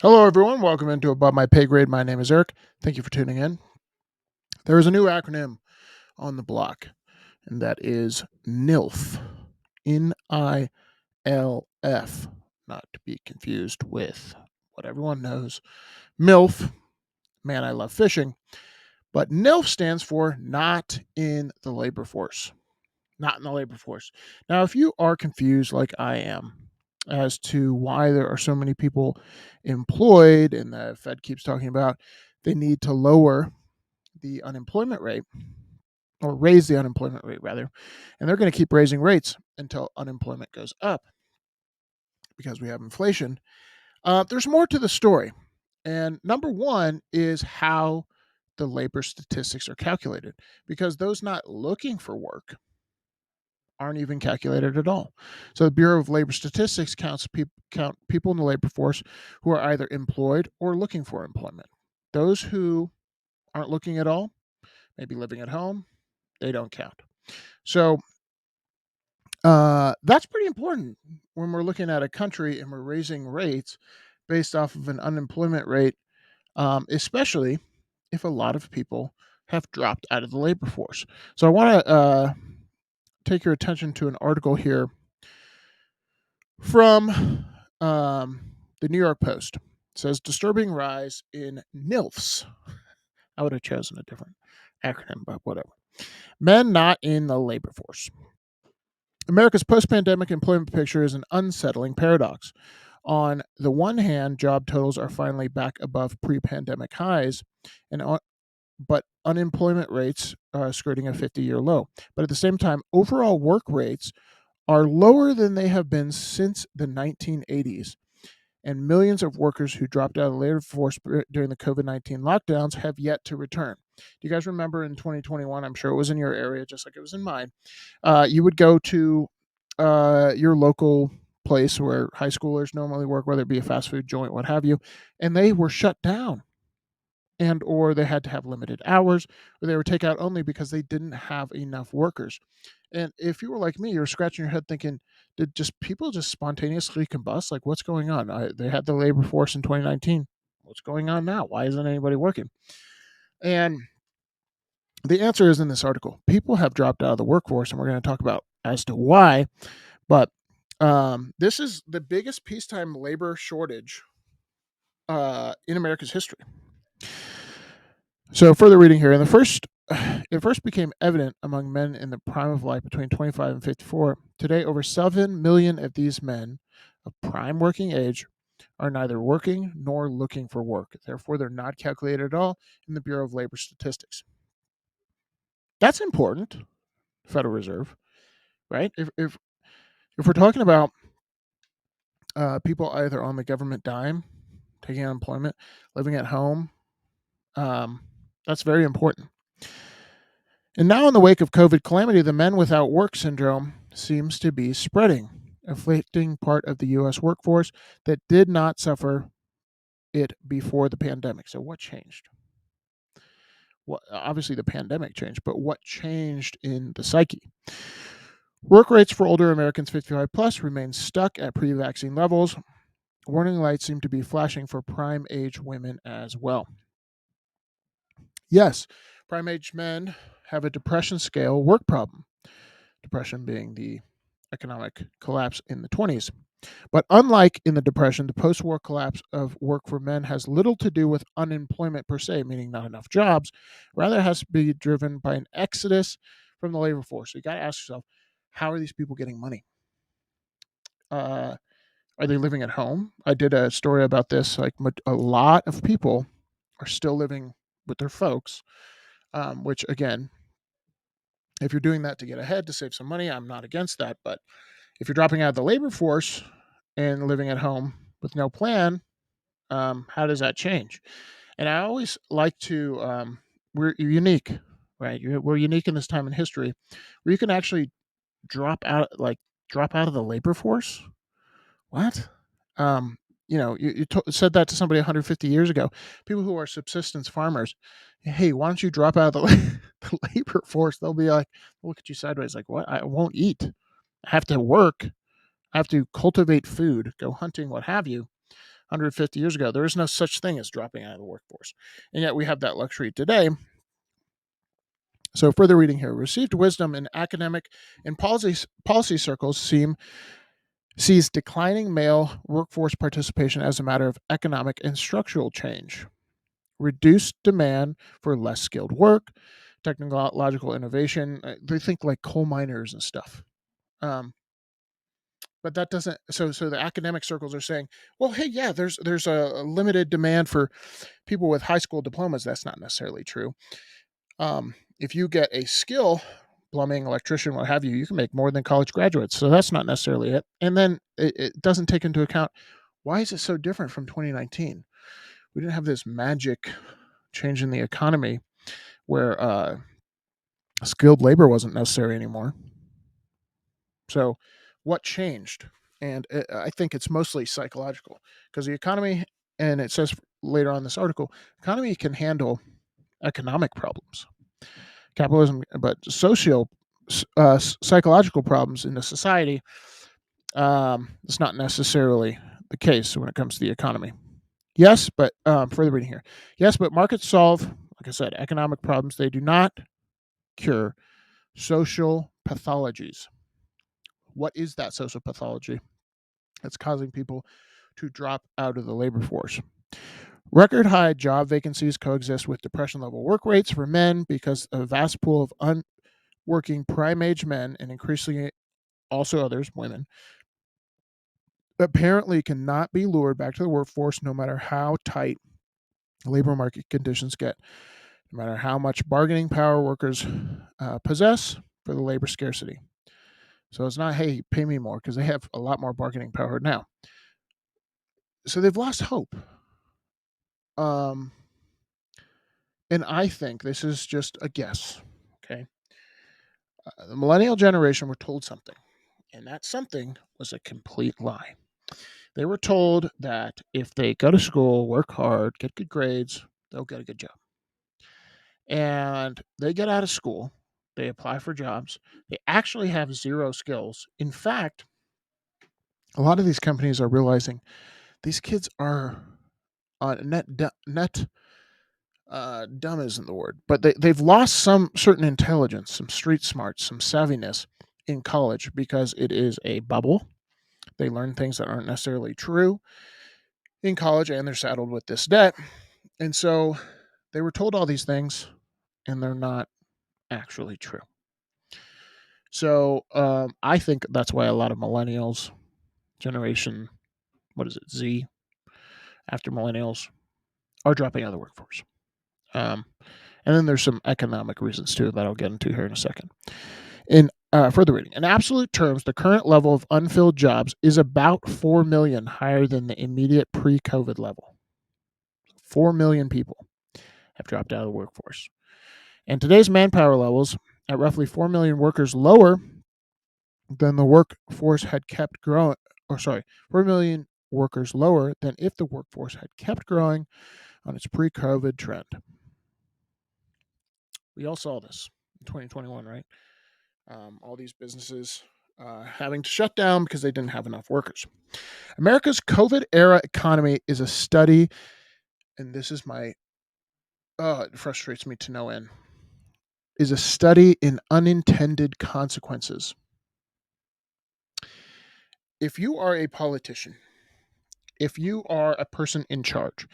Hello, everyone. Welcome into Above My Pay Grade. My name is Eric. Thank you for tuning in. There is a new acronym on the block, and that is NILF. NILF. Not to be confused with what everyone knows. MILF, man, I love fishing. But NILF stands for not in the labor force. Not in the labor force. Now, if you are confused like I am as to why there are so many people employed and the Fed keeps talking about they need to lower the unemployment rate or raise the unemployment rate rather, and they're going to keep raising rates until unemployment goes up because we have inflation. There's more to the story. And number one is how the labor statistics are calculated because those not looking for work aren't even calculated at all. So the Bureau of Labor Statistics count people in the labor force who are either employed or looking for employment. Those who aren't looking at all, maybe living at home, they don't count. So that's pretty important when we're looking at a country and we're raising rates based off of an unemployment rate, especially if a lot of people have dropped out of the labor force. So I want to take your attention to an article here from the New York Post. It says disturbing rise in NILFs. I would have chosen a different acronym, but whatever. Men not in the labor force. America's post pandemic employment picture is an unsettling paradox. On the one hand, job totals are finally back above pre pandemic highs, but unemployment rates are skirting a 50-year low. But at the same time, overall work rates are lower than they have been since the 1980s. And millions of workers who dropped out of the labor force during the COVID-19 lockdowns have yet to return. Do you guys remember in 2021? I'm sure it was in your area, just like it was in mine. You would go to your local place where high schoolers normally work, whether it be a fast food joint, what have you, and they were shut down, and or they had to have limited hours, or they were takeout only because they didn't have enough workers. And if you were like me, you're scratching your head thinking, did just people just spontaneously combust? Like, what's going on? They had the labor force in 2019. What's going on now? Why isn't anybody working? And the answer is in this article. People have dropped out of the workforce, and we're going to talk about as to why. But this is the biggest peacetime labor shortage in America's history. So, further reading here, it first became evident among men in the prime of life between 25 and 54. Today, over 7 million of these men of prime working age are neither working nor looking for work. Therefore, they're not calculated at all in the Bureau of Labor Statistics. That's important, Federal Reserve, right? If we're talking about people either on the government dime, taking unemployment, living at home, that's very important. And now, in the wake of COVID calamity, the men without work syndrome seems to be spreading, afflicting part of the U.S. workforce that did not suffer it before the pandemic. So, what changed? Well, obviously, the pandemic changed, but what changed in the psyche? Work rates for older Americans 55 plus remain stuck at pre vaccine levels. Warning lights seem to be flashing for prime age women as well. Yes, prime age men have a depression scale work problem. Depression being the economic collapse in the 20s. But unlike in the Depression, the post war collapse of work for men has little to do with unemployment per se, meaning not enough jobs. Rather, it has to be driven by an exodus from the labor force. So you got to ask yourself, how are these people getting money? Are they living at home? I did a story about this. Like a lot of people are still living with their folks, which again, if you're doing that to get ahead to save some money, I'm not against that. But if you're dropping out of the labor force and living at home with no plan, how does that change? And I always like to, we're unique, right? We're unique in this time in history where you can actually drop out of the labor force. What? Um, you said that to somebody 150 years ago. People who are subsistence farmers, hey, why don't you drop out of the labor force? They'll be like, look at you sideways, like, what? I won't eat. I have to work. I have to cultivate food, go hunting, what have you. 150 years ago, there is no such thing as dropping out of the workforce. And yet we have that luxury today. So further reading here, received wisdom in academic and policy circles sees declining male workforce participation as a matter of economic and structural change. Reduced demand for less skilled work, technological innovation. They think like coal miners and stuff. Um, but that doesn't. So the academic circles are saying, well, hey, yeah, there's a limited demand for people with high school diplomas. That's not necessarily true. If you get a skill, plumbing, electrician, what have you, you can make more than college graduates. So that's not necessarily it. And then it doesn't take into account, why is it so different from 2019? We didn't have this magic change in the economy where skilled labor wasn't necessary anymore. So what changed? And I think it's mostly psychological, because the economy, and it says later on in this article, economy can handle economic problems, capitalism, but psychological problems in the society, it's not necessarily the case when it comes to the economy. Yes, but further reading here. Yes, but markets solve, like I said, economic problems. They do not cure social pathologies. What is that social pathology that's causing people to drop out of the labor force? Record high job vacancies coexist with depression level work rates for men because a vast pool of unworking prime age men, and increasingly also others, women, apparently cannot be lured back to the workforce no matter how tight labor market conditions get, no matter how much bargaining power workers possess for the labor scarcity. So it's not, hey, pay me more, because they have a lot more bargaining power now. So they've lost hope. Um, and I think this is just a guess. Okay. The millennial generation were told something, and that something was a complete lie. They were told that if they go to school, work hard, get good grades, they'll get a good job. And they get out of school, they apply for jobs, they actually have zero skills. In fact, a lot of these companies are realizing these kids are net dumb isn't the word, but they've lost some certain intelligence, some street smarts, some savviness in college, because it is a bubble. They learn things that aren't necessarily true in college, and they're saddled with this debt. And so they were told all these things, and they're not actually true. So I think that's why a lot of millennials, generation, what is it, Z, after millennials, are dropping out of the workforce. And then there's some economic reasons too that I'll get into here in a second. In further reading, in absolute terms, the current level of unfilled jobs is about 4 million higher than the immediate pre-COVID level. 4 million people have dropped out of the workforce. And today's manpower levels, at roughly 4 million workers lower than the workforce had kept growing, 4 million workers lower than if the workforce had kept growing on its pre-COVID trend. We all saw this in 2021, right? All these businesses having to shut down because they didn't have enough workers. America's COVID era economy is a study, and this is it frustrates me to no end, is a study in unintended consequences. If you are a politician, if you are a person in charge,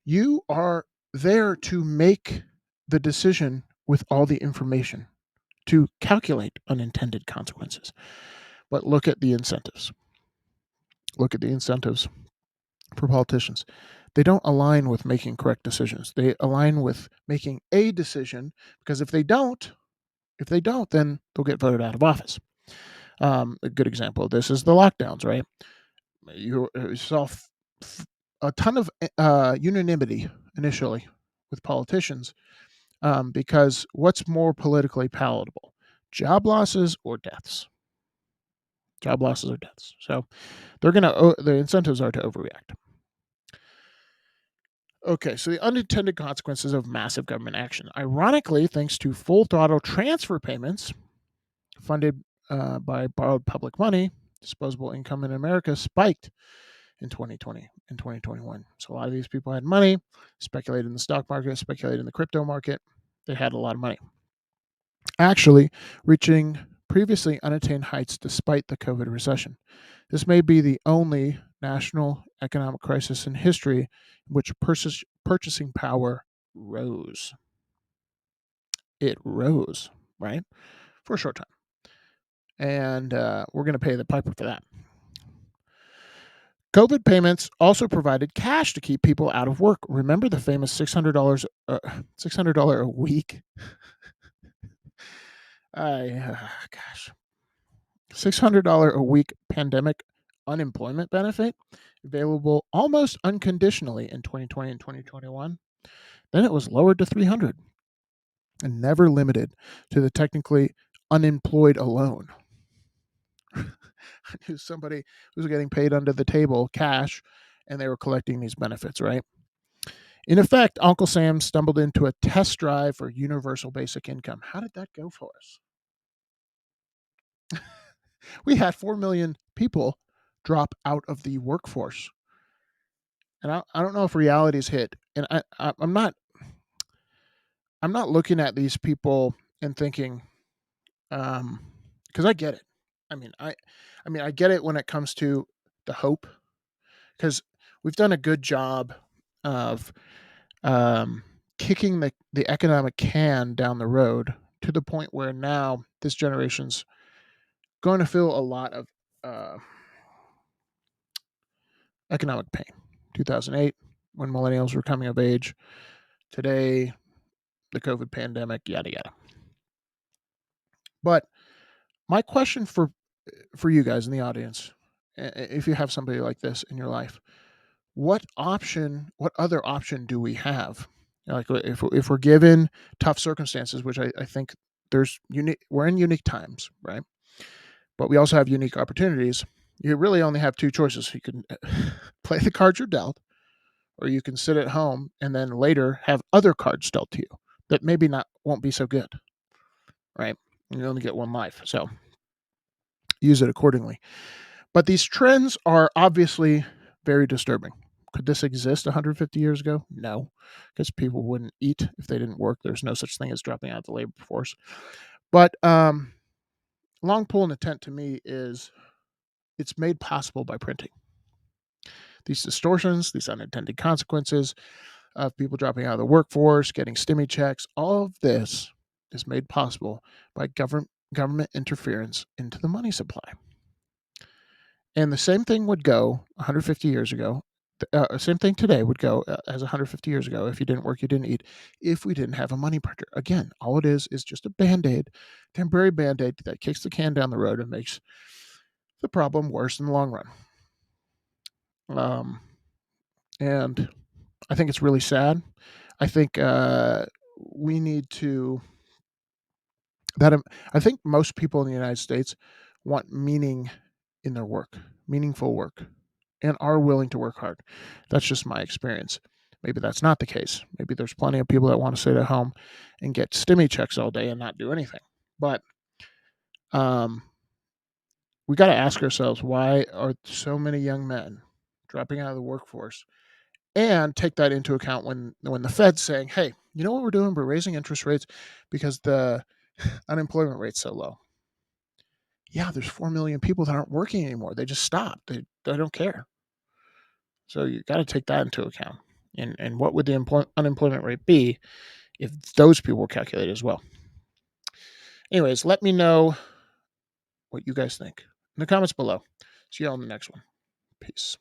you are there to make the decision with all the information to calculate unintended consequences. But look at the incentives. Look at the incentives for politicians. They don't align with making correct decisions. They align with making a decision, because if they don't, then they'll get voted out of office. A good example of this is the lockdowns, right? You saw a ton of unanimity initially with politicians, because what's more politically palatable, job losses or deaths? Job losses or deaths. So the incentives are to overreact. Okay, so the unintended consequences of massive government action. Ironically, thanks to full throttle transfer payments funded by borrowed public money, disposable income in America spiked in 2020 and 2021. So a lot of these people had money, speculated in the stock market, speculated in the crypto market. They had a lot of money, actually reaching previously unattained heights despite the COVID recession. This may be the only national economic crisis in history in which purchasing power rose. It rose, right? For a short time. And we're going to pay the piper for that. COVID payments also provided cash to keep people out of work. Remember the famous $600 a week? Gosh, $600 a week pandemic unemployment benefit available almost unconditionally in 2020 and 2021. Then it was lowered to $300 and never limited to the technically unemployed alone. I knew somebody who was getting paid under the table cash and they were collecting these benefits, right? In effect, Uncle Sam stumbled into a test drive for universal basic income. How did that go for us? We had 4 million people drop out of the workforce. And I don't know if reality's hit. And I'm not looking at these people and thinking, because I get it. I get it when it comes to the hope, because we've done a good job of kicking the economic can down the road to the point where now this generation's going to feel a lot of economic pain. 2008, when millennials were coming of age. Today, the COVID pandemic, yada yada. But my question for you guys in the audience, if you have somebody like this in your life, what other option do we have? Like if we're given tough circumstances, which I think we're in unique times, right? But we also have unique opportunities. You really only have two choices. You can play the cards you're dealt, or you can sit at home and then later have other cards dealt to you that maybe won't be so good, right? You only get one life, so use it accordingly. But these trends are obviously very disturbing. Could this exist 150 years ago? No, because people wouldn't eat if they didn't work. There's no such thing as dropping out of the labor force. But long pole in the tent to me is it's made possible by printing. These distortions, these unintended consequences of people dropping out of the workforce, getting stimmy checks, all of this is made possible by government interference into the money supply. And the same thing would go 150 years ago. Same thing today would go as 150 years ago. If you didn't work, you didn't eat. If we didn't have a money printer, again, all it is just a band-aid, temporary band-aid that kicks the can down the road and makes the problem worse in the long run. And I think it's really sad. I think we need to. I think most people in the United States want meaning in their work, meaningful work, and are willing to work hard. That's just my experience. Maybe that's not the case. Maybe there's plenty of people that want to sit at home and get stimmy checks all day and not do anything. But we got to ask ourselves, why are so many young men dropping out of the workforce? And take that into account when the Fed's saying, hey, you know what we're doing? We're raising interest rates because the unemployment rate's so low. Yeah, there's 4 million people that aren't working anymore. They just stopped. They don't care. So you got to take that into account. And what would the unemployment rate be if those people were calculated as well? Anyways, let me know what you guys think in the comments below. See you all in the next one. Peace.